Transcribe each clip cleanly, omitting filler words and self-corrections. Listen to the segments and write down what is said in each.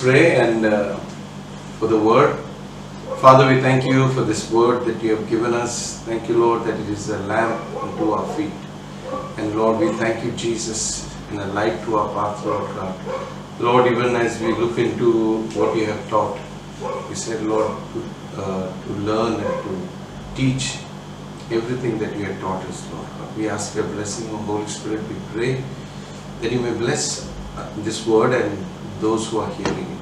Pray and for the word. Father, we thank you for this word that you have given us. Thank you, Lord, that it is a lamp unto our feet. And Lord, we thank you, Jesus, and a light to our path, Lord God. Lord, even as we look into what you have taught, we said, Lord, to learn and to teach everything that you have taught us, Lord God. We ask your blessing, O Holy Spirit. We pray that you may bless this word and those who are hearing it.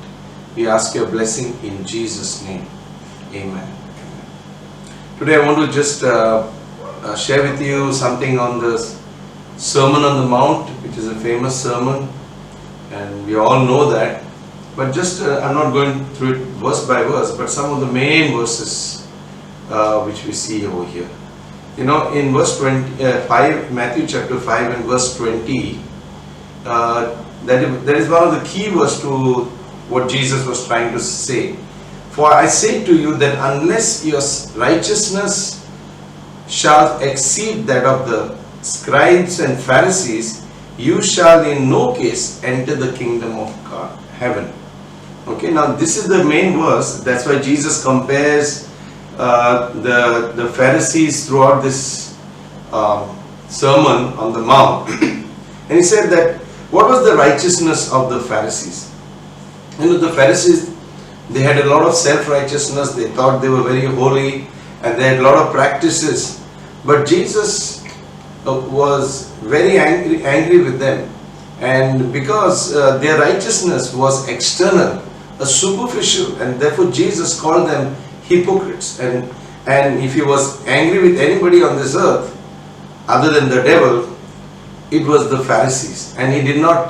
We ask your blessing in Jesus' name. Amen. Today I want to just share with you something on the Sermon on the Mount, which is a famous sermon, and we all know that. But just I'm not going through it verse by verse, but some of the main verses which we see over here. You know, in verse 5, Matthew chapter 5 and verse 20, that is one of the key words to what Jesus was trying to say. For I say to you that unless your righteousness shall exceed that of the scribes and Pharisees, you shall in no case enter the kingdom of God, heaven. Okay, now this is the main verse. That's why Jesus compares the Pharisees throughout this Sermon on the Mount. And he said that what was the righteousness of the Pharisees? You know, the Pharisees, they had a lot of self-righteousness. They thought they were very holy and they had a lot of practices. But Jesus was very angry with them. And because their righteousness was external, superficial, and therefore Jesus called them hypocrites. And if he was angry with anybody on this earth other than the devil, it was the Pharisees, and he did not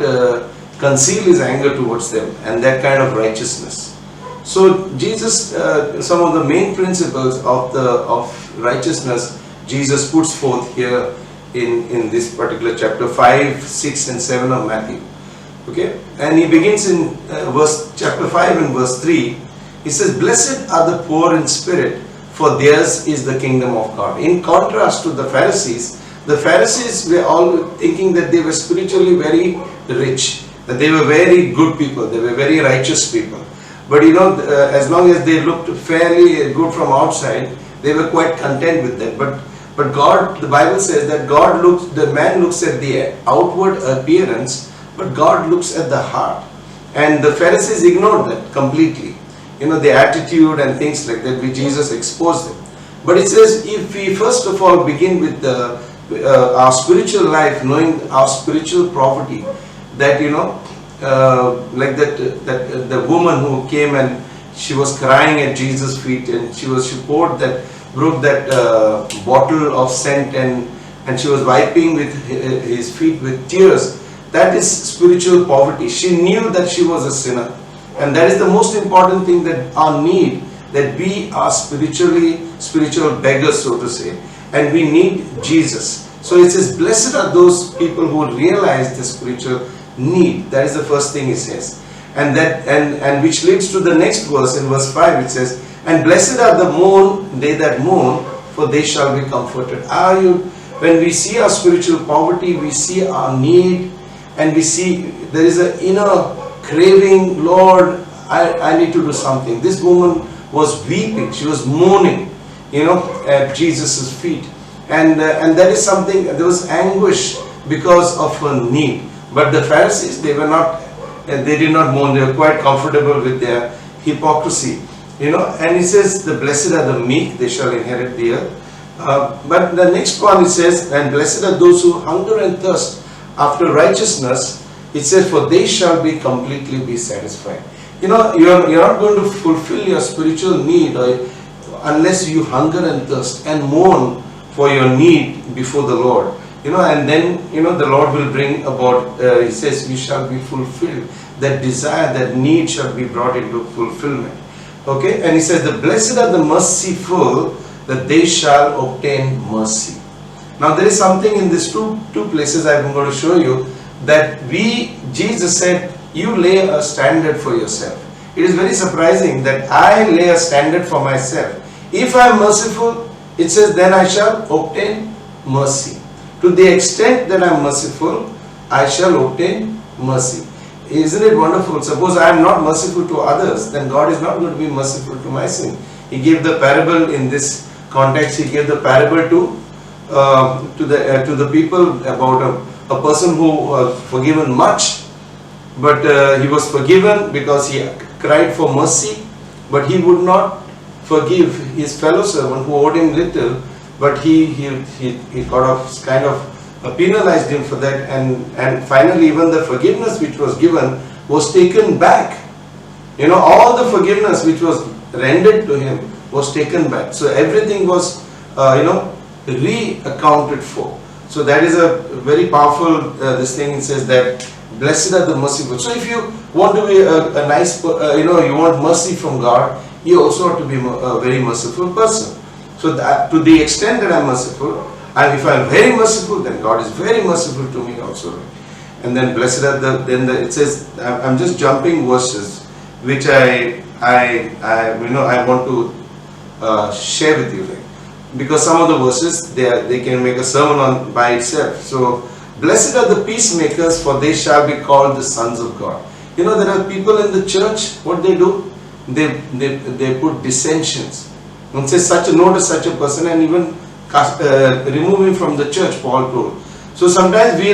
conceal his anger towards them and that kind of righteousness. So Jesus, some of the main principles of righteousness, Jesus puts forth here in this particular chapter 5, 6 and 7 of Matthew. Okay, and he begins in chapter 5 and verse 3. He says, "Blessed are the poor in spirit, for theirs is the kingdom of God." In contrast to the Pharisees were all thinking that they were spiritually very rich, that they were very good people, they were very righteous people. But you know, as long as they looked fairly good from outside, they were quite content with that. But God, the Bible says that the man looks at the outward appearance, but God looks at the heart. And the Pharisees ignored that completely. You know, the attitude and things like that, which Jesus exposed them. But it says, if we first of all begin with our spiritual life, knowing our spiritual property, that you know, like that the woman who came and she was crying at Jesus' feet, and she broke that bottle of scent, and she was wiping with his feet with tears. That is spiritual poverty. She knew that she was a sinner, and that is the most important thing, that our need, that we are spiritual beggars, so to say, and we need Jesus. So it says, blessed are those people who realize the spiritual need. That is the first thing he says. And which leads to the next verse, in verse 5 it says, and blessed are they that mourn, for they shall be comforted. When we see our spiritual poverty, we see our need, and we see there is an inner craving, Lord, I need to do something. This woman was weeping, she was mourning, you know, at Jesus' feet. And that is something, there was anguish because of her need. But the Pharisees, they did not mourn, they were quite comfortable with their hypocrisy. You know, and he says, the blessed are the meek, they shall inherit the earth. But the next one it says, and blessed are those who hunger and thirst after righteousness. It says, for they shall be completely be satisfied. You know, you're not going to fulfill your spiritual need unless you hunger and thirst and mourn for your need before the Lord. You know, and then, you know, the Lord will bring about, he says, you shall be fulfilled. That desire, that need shall be brought into fulfillment. Okay, and he says, the blessed are the merciful, that they shall obtain mercy. Now there is something in these two places I'm going to show you, that Jesus said, you lay a standard for yourself. It is very surprising that I lay a standard for myself. If I am merciful, it says, then I shall obtain mercy. To the extent that I am merciful, I shall obtain mercy. isn't it wonderful? Suppose I am not merciful to others, then God is not going to be merciful to my sin. He gave the parable in this context. He gave the parable to the people about a person who was forgiven much, but he was forgiven because he cried for mercy, but he would not forgive his fellow servant who owed him little, but he kind of penalized him for that, and finally even the forgiveness which was given was taken back. All the forgiveness which was rendered to him was taken back. So everything was re-accounted for. So that is a very powerful this thing. It says that blessed are the merciful. So if you want to be a nice, you want mercy from God, you also have to be a very merciful person. So that, to the extent that I am merciful, if I am very merciful, then God is very merciful to me also. And then blessed are it says, I'm just jumping verses which I want to share with you, because some of the verses they can make a sermon on by itself. So blessed are the peacemakers, for they shall be called the sons of God. There are people in the church, what they do, they put dissensions and say such a no to such a person, and even remove him from the church, Paul told. So sometimes we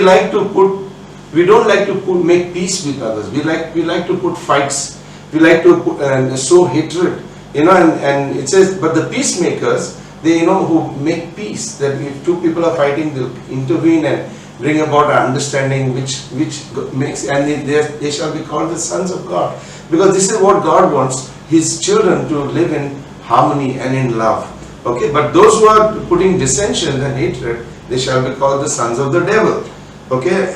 don't like to make peace with others. We like to put fights. We like to sow hatred. And it says, but the peacemakers, they who make peace. That if two people are fighting, they'll intervene and bring about an understanding which makes, and they shall be called the sons of God. Because this is what God wants His children to live in harmony and in love. Okay, but those who are putting dissension and hatred, they shall be called the sons of the devil. Okay,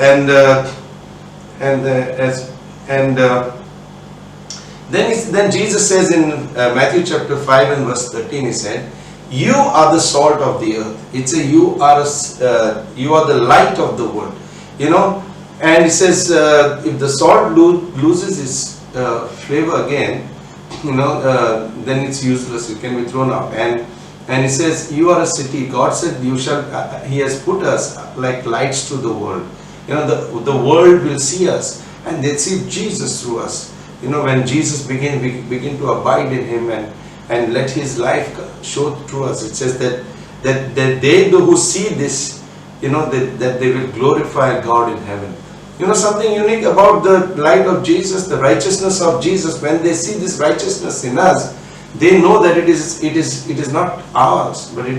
then Jesus says in Matthew chapter 5 and verse 13, He said, "You are the salt of the earth." It's you are the light of the world. And He says, if the salt loses its flavor again, then it's useless. It can be thrown out. And He says, you are a city. God said, He has put us like lights to the world. The world will see us, and they see Jesus through us. When Jesus begin to abide in Him and let His life show through us, it says that they who see this, that they will glorify God in heaven. Something unique about the light of Jesus, the righteousness of Jesus. When they see this righteousness in us, they know that it is not ours, but it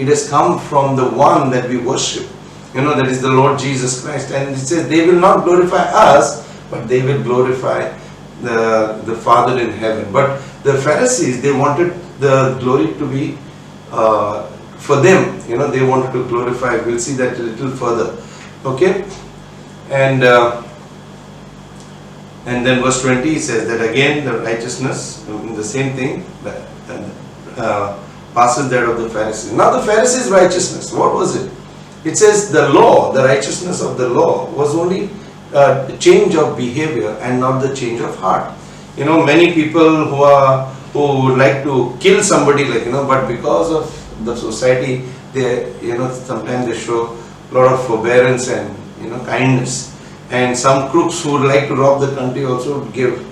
has come from the one that we worship. That is the Lord Jesus Christ. And it says they will not glorify us, but they will glorify the Father in heaven. But the Pharisees, they wanted the glory to be for them. They wanted to glorify. We'll see that a little further. Okay, and then verse 20 says that again the righteousness, the same thing, passes that of the Pharisees. Now the Pharisees' righteousness, what was it? It says the law, the righteousness of the law was only change of behavior and not the change of heart. Many people who would like to kill somebody, but because of the society, they sometimes they show a lot of forbearance and kindness. And some crooks who would like to rob the country also give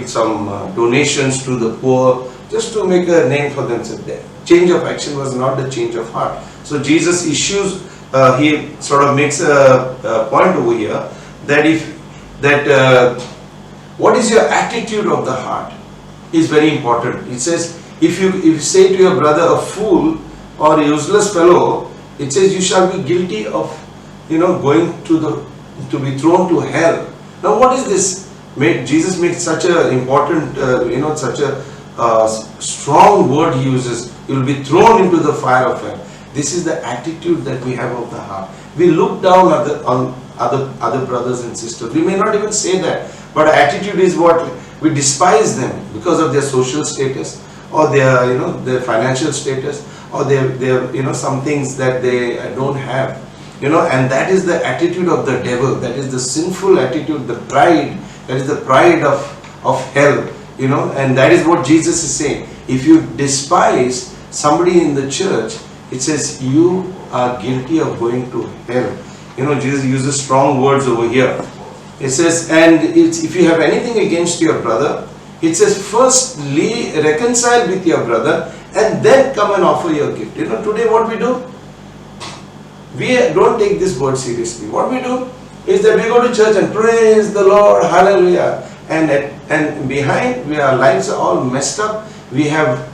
some donations to the poor, just to make a name for themselves. Change of action was not the change of heart. So Jesus issues, he sort of makes a point over here that what is your attitude of the heart is very important. It says, if you say to your brother a fool or a useless fellow, it says you shall be guilty of going to be thrown to hell. Now what is this? Jesus makes such a important such a strong word he uses. You will be thrown into the fire of hell. This is the attitude that we have of the heart. We look down on other brothers and sisters. We may not even say that, but our attitude is what we despise them because of their social status or their financial status or their some things that they don't have. And that is the attitude of the devil. That is the sinful attitude, the pride. That is the pride of hell. And that is what Jesus is saying. If you despise somebody in the church, it says you are guilty of going to hell. Jesus uses strong words over here. It says, and if you have anything against your brother, it says first reconcile with your brother and then come and offer your gift. You know, today what we do? We don't take this word seriously. What we do is that we go to church and praise the Lord, hallelujah. And behind, our lives are all messed up. We have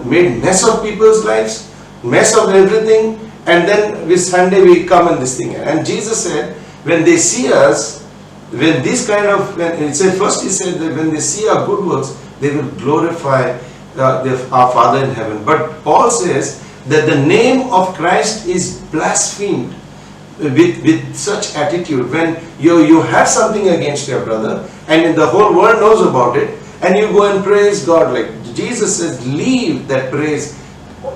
made mess of people's lives, mess of everything. And then this Sunday we come and this thing. And Jesus said, when they see us, when this kind of, it said, first he said that when they see our good works, they will glorify our Father in heaven. But Paul says that the name of Christ is blasphemed with such attitude. When you have something against your brother and the whole world knows about it, and you go and praise God, like Jesus says, leave that praise,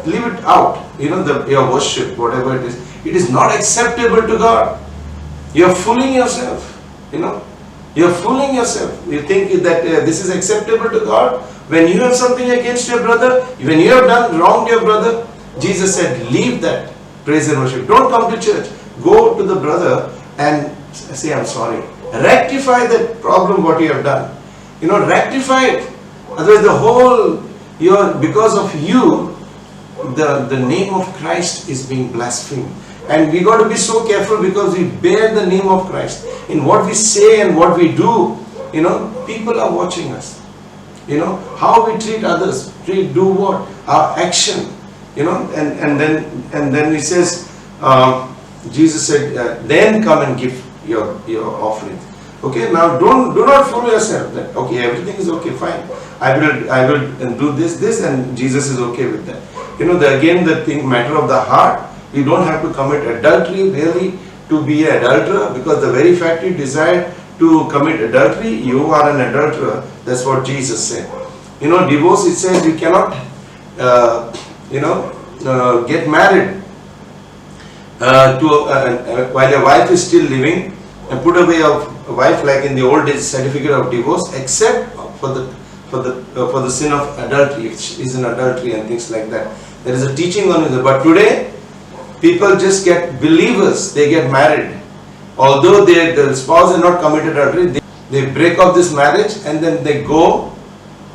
leave it out. You know, your worship, whatever it is not acceptable to God. You're fooling yourself. You know, you're fooling yourself. You think that this is acceptable to God? When you have something against your brother, when you have done wrong to your brother, Jesus said, leave that praise and worship. Don't come to church. Go to the brother and say, I'm sorry. Rectify that problem what you have done. You know, rectify it. Otherwise the whole, because of you, the name of Christ is being blasphemed. And we got to be so careful because we bear the name of Christ. In what we say and what we do, you know, people are watching us. You know, how we treat others, do what? Our action. You know, and then he says, Jesus said, then come and give your offering. Okay, now do not fool yourself that okay, everything is okay, fine. I will do this, and Jesus is okay with that. You know, again the thing, matter of the heart. You don't have to commit adultery really to be an adulterer, because the very fact you decide to commit adultery, you are an adulterer. That's what Jesus said. You know, divorce, it says you cannot, get married while your wife is still living, and put away a wife like in the old days, certificate of divorce, except for the sin of adultery, which is an adultery and things like that. There is a teaching on it, but today people just get believers, they get married. Although the spouse has not committed adultery, they break off this marriage and then they go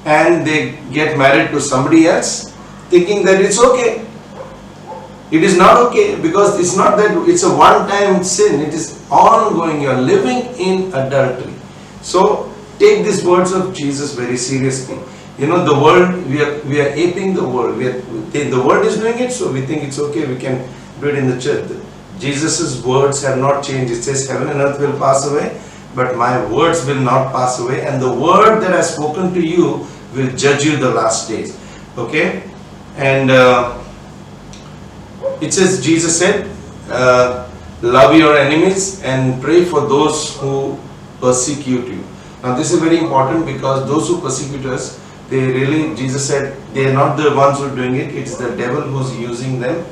and they get married to somebody else, thinking that it's okay. It is not okay, because it's not that it's a one-time sin, it is ongoing. You are living in adultery. So take these words of Jesus very seriously. You know, the world, we are aping the world. The world is doing it, so we think it's okay, we can do it in the church. Jesus' words have not changed. It says heaven and earth will pass away, but my words will not pass away, and the word that I have spoken to you will judge you the last days. Okay? And it says, Jesus said, love your enemies and pray for those who persecute you. Now this is very important, because those who persecute us, Jesus said, they are not the ones who are doing it, it is the devil who is using them.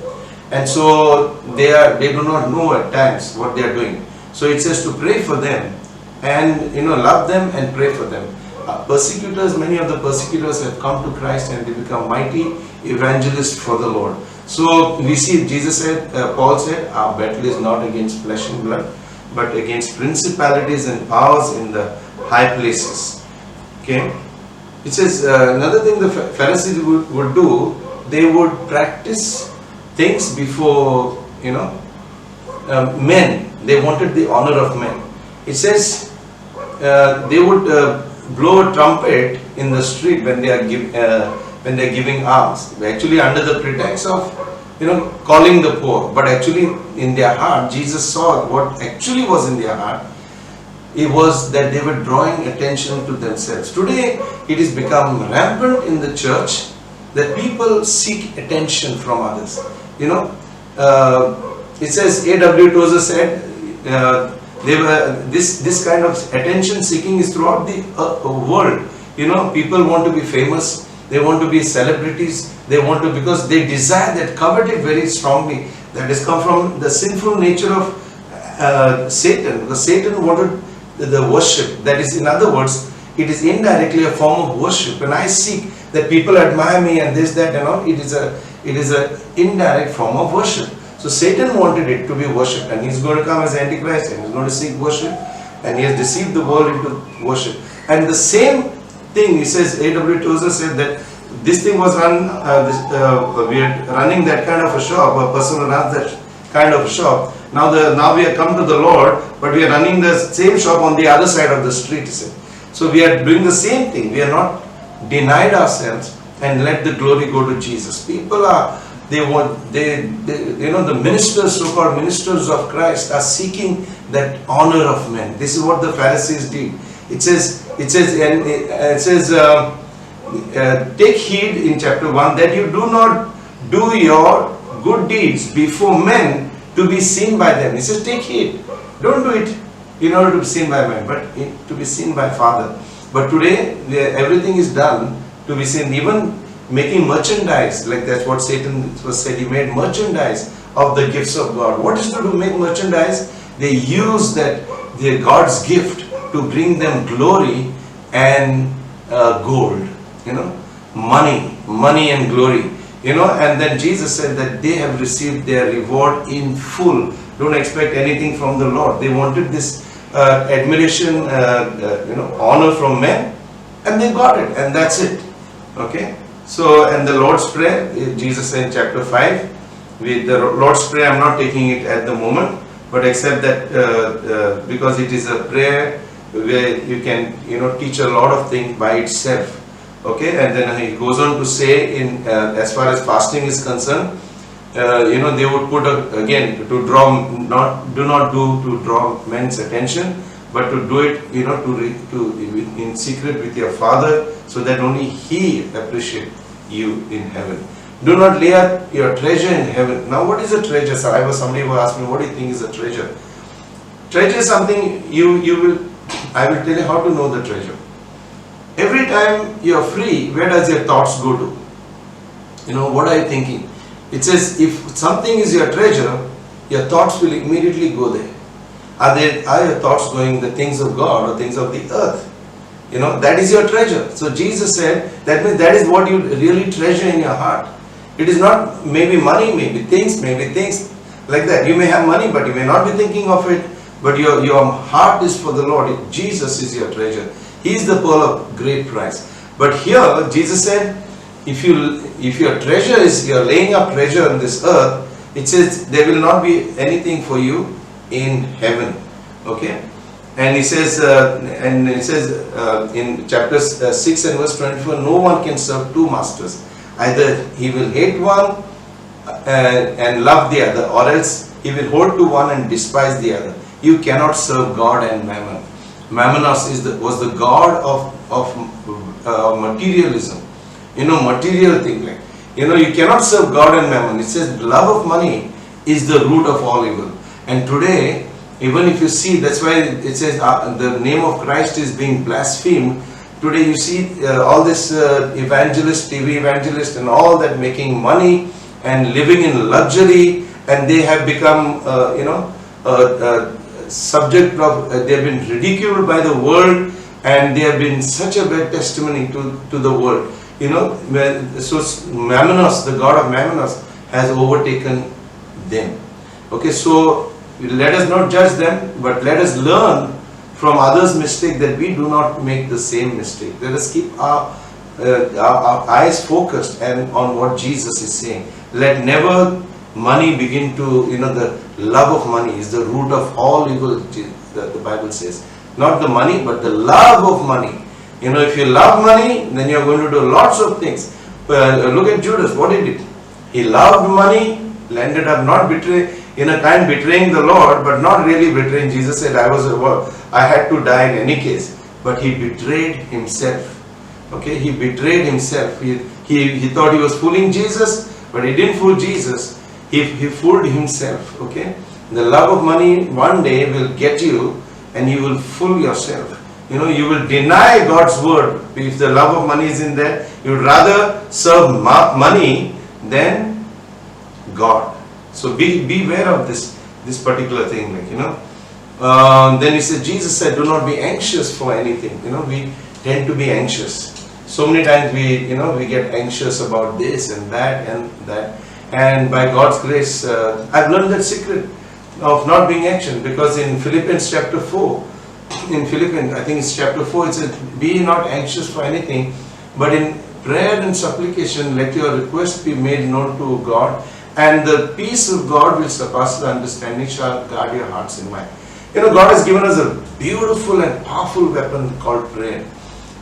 And so they do not know at times what they are doing. So it says to pray for them and love them and pray for them. Persecutors, many of the persecutors have come to Christ and they become mighty evangelists for the Lord. So we see Paul said, our battle is not against flesh and blood, but against principalities and powers in the high places. Okay. It says another thing the Pharisees would do, they would practice things before men. They wanted the honor of men. It says they would blow a trumpet in the street when they are giving alms, actually under the pretext of calling the poor, but actually in their heart, Jesus saw what actually was in their heart. It was that they were drawing attention to themselves. Today it has become rampant in the church that people seek attention from others. It says A.W. Tozer said this kind of attention seeking is throughout the world. People want to be famous, they want to be celebrities, because they desire that, covet it very strongly. That has come from the sinful nature of Satan, because Satan wanted the worship. That is, in other words, it is indirectly a form of worship. When I seek that people admire me and this, that and all, it is a indirect form of worship. So Satan wanted it to be worshipped, and he's going to come as Antichrist and he's going to seek worship. and he has deceived the world into worship. And the same thing, he says, A.W. Tozer said that this thing was run, we are running that kind of a shop, a person runs that kind of a shop. Now we have come to the Lord, but we are running the same shop on the other side of the street, he said. So we are doing the same thing. We are not denied ourselves and let the glory go to Jesus. People are, the ministers, so-called ministers of Christ are seeking that honor of men. This is what the Pharisees did. It says, take heed in chapter 1 that you do not do your good deeds before men to be seen by them. He says, take heed. Don't do it in order to be seen by men, but to be seen by Father. But today, everything is done to be seen. Even making merchandise, like that's what Satan was said. He made merchandise of the gifts of God. What is to do make merchandise? They use that God's gift to bring them glory and gold. Money and glory. And then Jesus said that they have received their reward in full. Don't expect anything from the Lord. They wanted this admiration, honor from men, and they got it, and that's it. Okay. So, and the Lord's Prayer, Jesus said in chapter 5, with the Lord's Prayer, I'm not taking it at the moment, but except that because it is a prayer where you can, teach a lot of things by itself. Okay, and then he goes on to say, in as far as fasting is concerned, they would put again to draw do not to draw men's attention, but to do it, in secret with your Father, so that only He appreciate you in heaven. Do not lay up your treasure in heaven. Now, what is a treasure? So somebody who asked me, what do you think is a treasure? Treasure is something I will tell you how to know the treasure. Every time you are free, where does your thoughts go to? What are you thinking? It says, if something is your treasure, your thoughts will immediately go there. Are your thoughts going the things of God or things of the earth? That is your treasure. So Jesus said, that means that is what you really treasure in your heart. It is not maybe money, maybe things like that. You may have money, but you may not be thinking of it. But your heart is for the Lord. Jesus is your treasure. He is the pearl of great price. But here, Jesus said, if your treasure is, you're laying up treasure on this earth, it says there will not be anything for you in heaven. Okay? And he says, in chapter 6 and verse 24, no one can serve two masters. Either he will hate one and love the other, or else he will hold to one and despise the other. You cannot serve God and mammon. Mammonos was the god of materialism. Material thing. You cannot serve God and mammon. It says love of money is the root of all evil. And today, even if you see, that's why it says the name of Christ is being blasphemed. Today you see all this TV evangelists and all that making money and living in luxury, and they have become, subject of, they have been ridiculed by the world, and they have been such a bad testimony to the world. So Mammonos, the god of Mammonos, has overtaken them. Okay, so let us not judge them, but let us learn from others' mistake that we do not make the same mistake. Let us keep our eyes focused and on what Jesus is saying. Let never money begin to, the love of money is the root of all evil, the Bible says. Not the money, but the love of money. If you love money, then you are going to do lots of things. Look at Judas, what he did. He loved money, ended up not betraying the Lord, but not really betraying. Jesus said, I had to die in any case. But he betrayed himself. Okay, he betrayed himself. He thought he was fooling Jesus, but he didn't fool Jesus. He fooled himself. Okay, the love of money one day will get you, and you will fool yourself. You will deny God's word. If the love of money is in there, you would rather serve money than God. So beware of this particular thing, then he said, Jesus said, do not be anxious for anything. We tend to be anxious. So many times we get anxious about this and that and that. And by God's grace, I've learned that secret of not being anxious, because in Philippians chapter 4, in Philippians, I think it's chapter 4, it says, be not anxious for anything, but in prayer and supplication, let your request be made known to God, and the peace of God will surpass the understanding shall guard your hearts and mind. God has given us a beautiful and powerful weapon called prayer.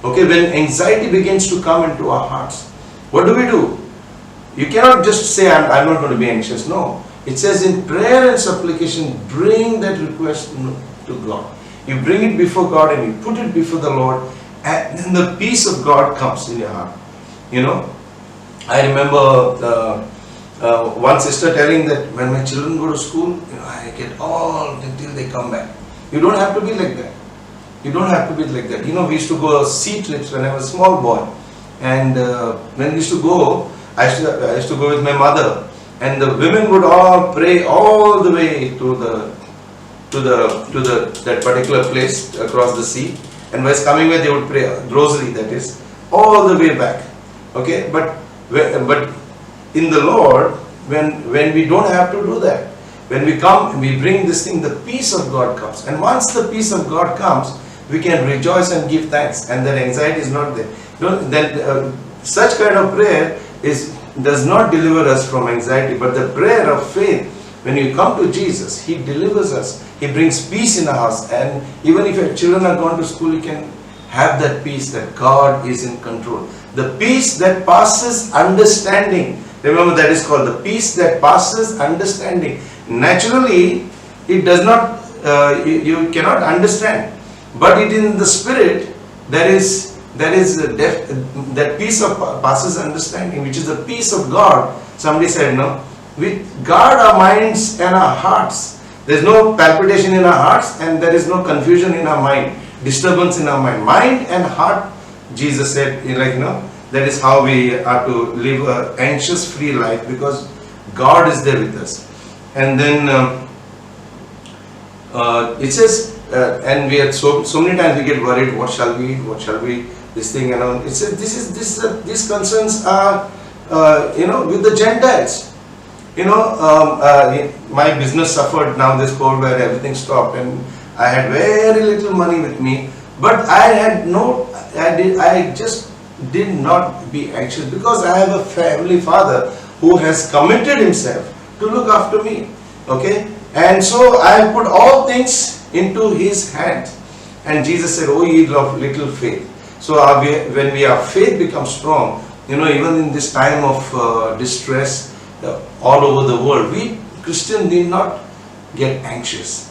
Okay, when anxiety begins to come into our hearts, what do? You cannot just say, I'm not going to be anxious. No. It says in prayer and supplication, bring that request to God. You bring it before God and you put it before the Lord, and then the peace of God comes in your heart. I remember one sister telling that when my children go to school, I get all until they come back. You don't have to be like that. You don't have to be like that. We used to go sea trips when I was a small boy, and when we used to go, I used to go with my mother, and the women would all pray all the way to that particular place across the sea, and while coming back they would pray rosary, that is, all the way back. Okay, but in the Lord, when we don't have to do that, when we come and we bring this thing, the peace of God comes, and once the peace of God comes, we can rejoice and give thanks, and that anxiety is not there. Such kind of prayer does not deliver us from anxiety, but the prayer of faith, when you come to Jesus, He delivers us. He brings peace in our house, and even if your children are gone to school, you can have that peace that God is in control. The peace that passes understanding. Remember, that is called the peace that passes understanding. Naturally, it does not, you cannot understand. But it in the spirit, that peace of passes understanding, which is the peace of God. Somebody said, no, we guard our minds and our hearts. There is no palpitation in our hearts, and there is no confusion in our mind, disturbance in our mind. Mind and heart, Jesus said, that is how we are to live an anxious free life, because God is there with us. And then it says, and we had so many times we get worried, what shall we eat, this thing, it says these concerns are with the Gentiles. My business suffered now this COVID where everything stopped, and I had very little money with me, but I just did not be anxious, because I have a family father who has committed himself to look after me. Okay, and so I put all things into His hands, and Jesus said, "Oh, ye of little faith." So when our faith becomes strong, even in this time of distress all over the world, we Christians need not get anxious,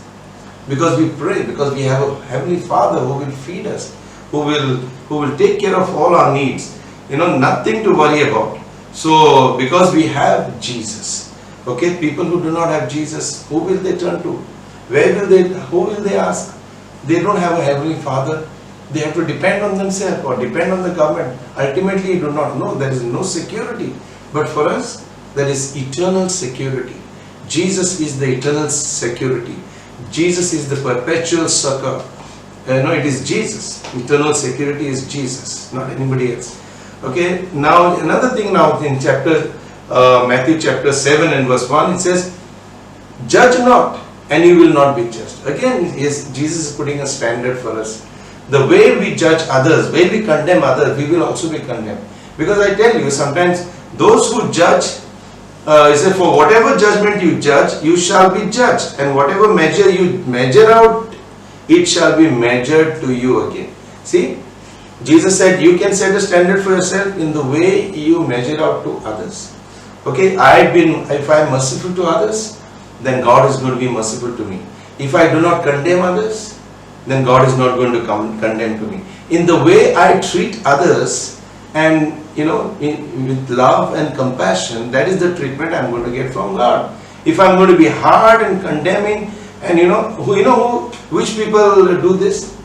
because we pray, because we have a heavenly Father who will feed us, who will take care of all our needs. Nothing to worry about. So because we have Jesus. Okay, people who do not have Jesus, who will they turn to? Who will they ask? They don't have a heavenly Father. They have to depend on themselves or depend on the government. Ultimately, you do not know. There is no security. But for us, there is eternal security. Jesus is the eternal security. Jesus is the perpetual succor. It is Jesus. Eternal security is Jesus, not anybody else. Okay, now another thing now in Matthew chapter 7 and verse 1, it says, judge not and you will not be judged. Again, Jesus is putting a standard for us. The way we judge others, way we condemn others, we will also be condemned. Because I tell you, sometimes those who judge, he said, for whatever judgment you judge, you shall be judged. And whatever measure you measure out, it shall be measured to you again. See, Jesus said, you can set a standard for yourself in the way you measure out to others. Okay, if I am merciful to others, then God is going to be merciful to me. If I do not condemn others, then God is not going to condemn to me. In the way I treat others, and with love and compassion, that is the treatment I am going to get from God. If I am going to be hard and condemning, and which people do this?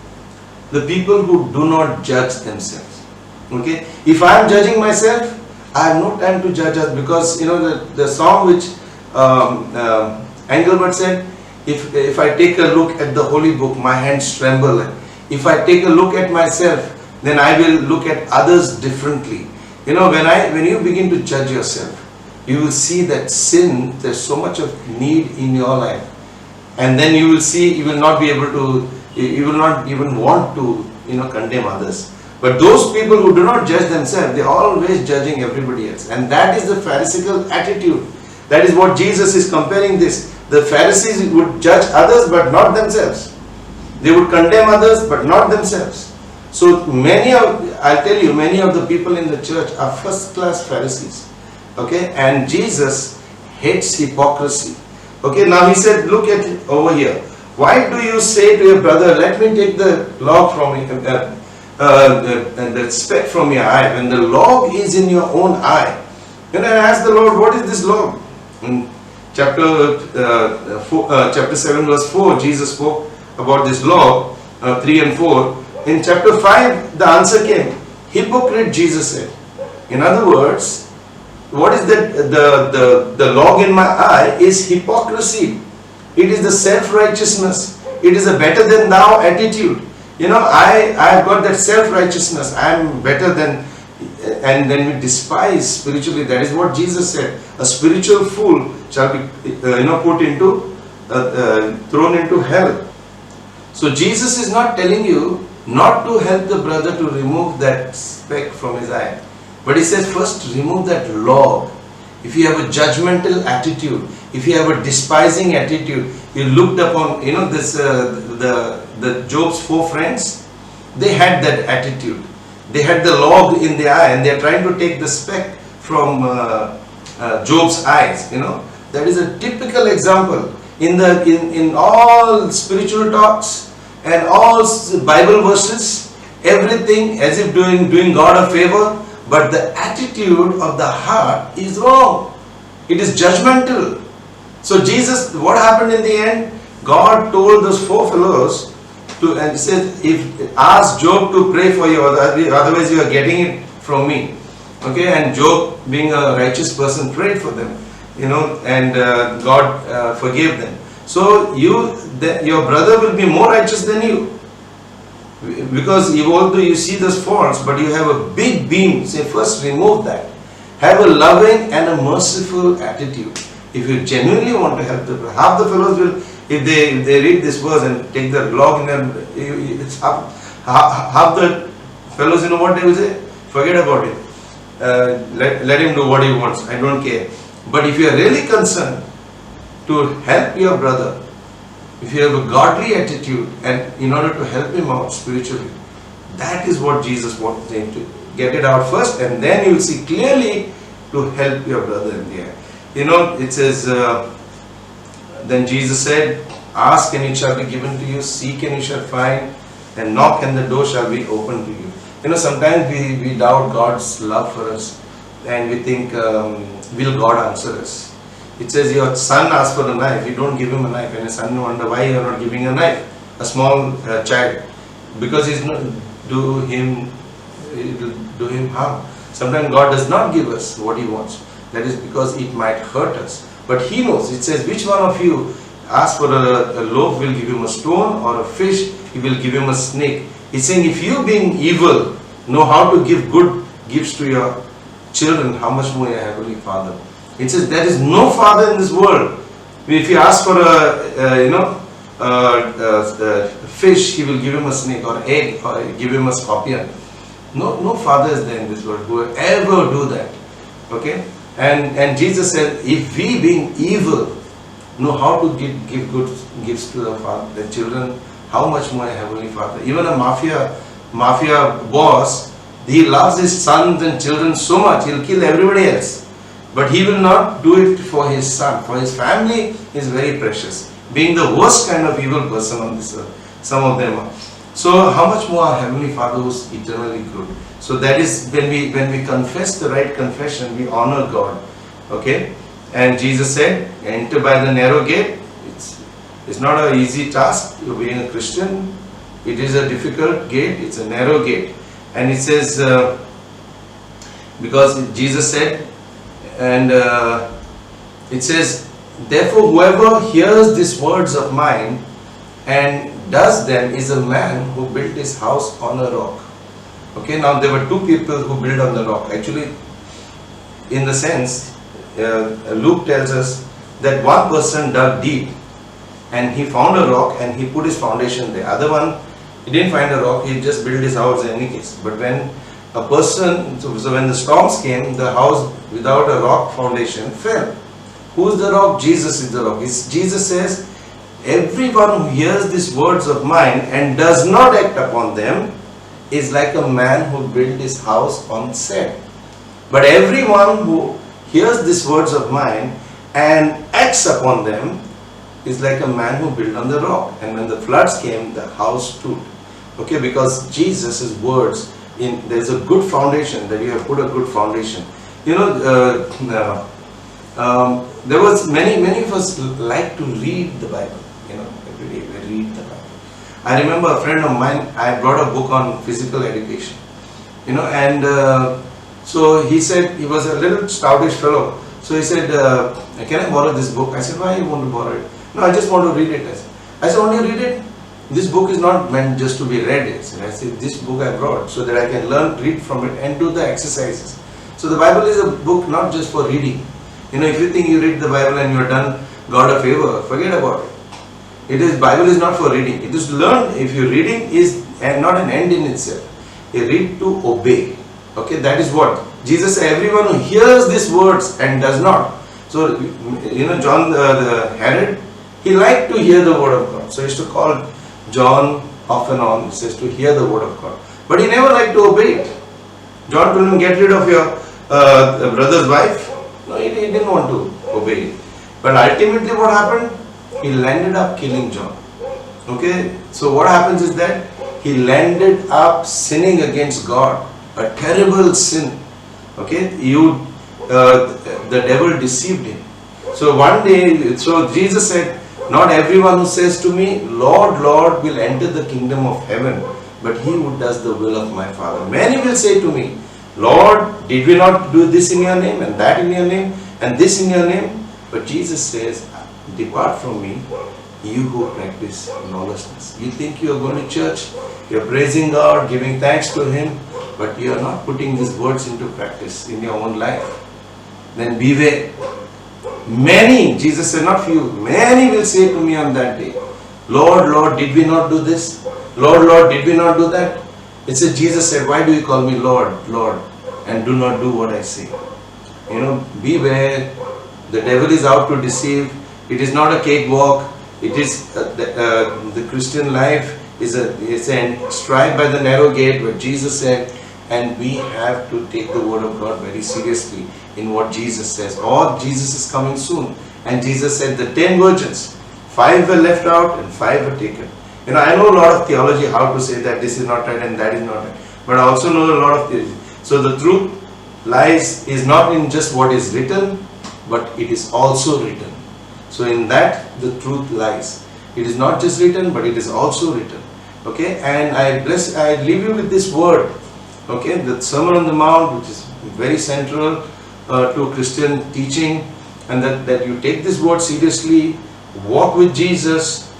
The people who do not judge themselves. Okay, if I am judging myself, I have no time to judge us, because the song which Engelbert said, if I take a look at the holy book, my hands tremble. If I take a look at myself, then I will look at others differently. When you begin to judge yourself, you will see that there's so much of need in your life. And then you will see, you will not be able to You will not even want to, condemn others. But those people who do not judge themselves, they are always judging everybody else. And that is the Pharisaical attitude. That is what Jesus is comparing this. The Pharisees would judge others but not themselves. They would condemn others but not themselves. So I'll tell you, many of the people in the church are first class Pharisees. Okay, and Jesus hates hypocrisy. Okay, now he said, look at it over here. Why do you say to your brother, let me take the log from you, the speck from your eye, when the log is in your own eye? Then I asked the Lord, what is this log? In chapter 7 verse 4, Jesus spoke about this log, 3 and 4. In chapter 5, the answer came, hypocrite, Jesus said. In other words, what is that? The log in my eye is hypocrisy. It is the self-righteousness. It is a better than thou attitude. I have got that self-righteousness. I am better than, and then we despise spiritually. That is what Jesus said. A spiritual fool shall be, put into, thrown into hell. So Jesus is not telling you not to help the brother to remove that speck from his eye. But he says first remove that log. If you have a judgmental attitude, if you have a despising attitude, you looked upon, the Job's 4 friends, they had that attitude. They had the log in their eye and they are trying to take the speck from Job's eyes. That is a typical example in all spiritual talks and all Bible verses, everything as if doing God a favor. But the attitude of the heart is wrong. It is judgmental. So Jesus, what happened in the end? God told those 4 fellows and said, ask Job to pray for you, otherwise you are getting it from me. Okay, and Job, being a righteous person, prayed for them, and God forgave them. So your brother will be more righteous than you. Because although you see those faults, but you have a big beam, say first remove that. Have a loving and a merciful attitude. If you genuinely want to help the brother, half the fellows will, if they read this verse and take the log in them, it's half the fellows, what they will say? Forget about it. Let him do what he wants. I don't care. But if you are really concerned to help your brother, if you have a godly attitude and in order to help him out spiritually, that is what Jesus wants him to get it out first, and then you will see clearly to help your brother in the end. It says, then Jesus said, ask and it shall be given to you, seek and you shall find, and knock and the door shall be opened to you. Sometimes we doubt God's love for us and we think, will God answer us? It says your son asked for a knife, you don't give him a knife, and his son wonder why you are not giving a knife, a small child, because he's not do him harm. Sometimes God does not give us what he wants. That is because it might hurt us. But he knows. It says, which one of you ask for a loaf will give him a stone, or a fish he will give him a snake. He's saying, if you being evil know how to give good gifts to your children, how much more your heavenly Father. It says there is no father in this world. If you ask for a fish, he will give him a snake, or egg, or give him a scorpion. No father is there in this world who will ever do that. Okay? And Jesus said, if we being evil know how to give good gifts to the children, how much more a heavenly Father. Even a mafia boss, he loves his sons and children so much, he'll kill everybody else. But he will not do it for his son. For his family is very precious. Being the worst kind of evil person on this earth. Some of them are. So how much more our Heavenly Father who is eternally good. So that is when we confess the right confession, we honor God. Okay? And Jesus said, enter by the narrow gate. It's not an easy task being a Christian. It is a difficult gate. It's a narrow gate. And it says, because Jesus said, and it says, therefore whoever hears these words of mine and does them is a man who built his house on a rock. Okay, now there were 2 people who built on the rock. Actually, in the sense, Luke tells us that one person dug deep and he found a rock and he put his foundation there. Other one, he didn't find a rock, he just built his house in any case. But when a person, so when the storms came, the house without a rock foundation fell. Who's the rock? Jesus is the rock. Jesus says, everyone who hears these words of mine and does not act upon them is like a man who built his house on sand. But everyone who hears these words of mine and acts upon them is like a man who built on the rock. And when the floods came, the house stood. Okay, because Jesus' words, there's a good foundation, that you have put a good foundation. You know, there was many of us like to read the Bible. You know, every day we read the Bible. I remember a friend of mine, I brought a book on physical education. You know, and so he said, he was a little stoutish fellow. So he said, can I borrow this book? I said, why you want to borrow it? No, I just want to read it. I said, only read it? This book is not meant just to be read. I said, this book I brought so that I can read from it and do the exercises. So the Bible is a book not just for reading. You know, if you think you read the Bible and you're done God a favor, forget about it. Bible is not for reading. It is to learn. If you're reading is not an end in itself. You read to obey. Okay, that is what Jesus said. Everyone who hears these words and does not. So, you know, John the Herod, he liked to hear the word of God. So he used to call John off and on. He says to hear the word of God. But he never liked to obey it. John told him, get rid of your brother's wife. No, he didn't want to obey it. But ultimately what happened? He landed up killing John. Okay, so what happens is that he landed up sinning against God. A terrible sin. Okay, the devil deceived him. So one day, so Jesus said, not everyone who says to me, Lord, Lord, will enter the kingdom of heaven, but he who does the will of my Father. Many will say to me, Lord, did we not do this in your name, and that in your name, and this in your name? But Jesus says, depart from me, you who practice lawlessness. You think you are going to church, you are praising God, giving thanks to Him, but you are not putting these words into practice in your own life. Then beware. Many, Jesus said, not few, many will say to me on that day, Lord, Lord, did we not do this? Lord, Lord, did we not do that? It says, Jesus said, why do you call me Lord, Lord, and do not do what I say? You know, beware. The devil is out to deceive. It is not a cakewalk. It is the Christian life is a strive by the narrow gate, where Jesus said, and we have to take the word of God very seriously in what Jesus says. Or Jesus is coming soon. And Jesus said the 10 virgins, 5 were left out and 5 were taken. You know, I know a lot of theology how to say that this is not right and that is not right. But I also know a lot of theology. So the truth lies is not in just what is written, but it is also written. So in that the truth lies. It is not just written, but it is also written. Okay, and I leave you with this word. Okay, the Sermon on the Mount, which is very central to Christian teaching, and that you take this word seriously, walk with Jesus,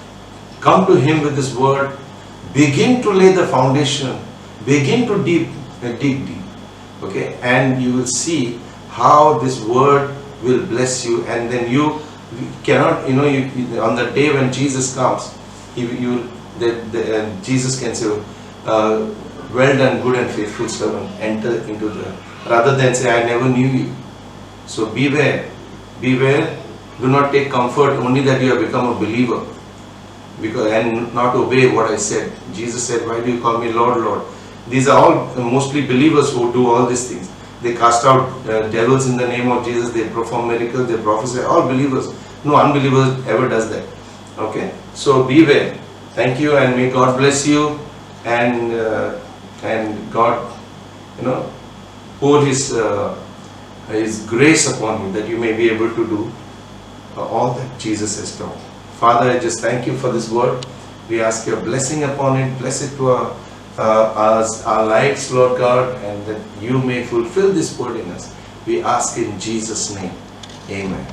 come to Him with this word, begin to lay the foundation, begin to dig deep. Okay, and you will see how this word will bless you, and then you cannot, you know, on the day when Jesus comes, Jesus can say, well done, good and faithful servant, enter into the, rather than say, I never knew you. So beware, do not take comfort only that you have become a believer, and not obey what I said. Jesus said, why do you call me Lord, Lord? These are all mostly believers who do all these things. They cast out devils in the name of Jesus, they perform miracles, they prophesy, all believers. No unbeliever ever does that. Okay, so beware. Thank you, and may God bless you, and God, you know, pour His grace upon you, that you may be able to do all that Jesus has taught. Father, I just thank you for this word. We ask your blessing upon it. Bless it to our lives, Lord God, and that you may fulfill this word in us. We ask in Jesus' name. Amen.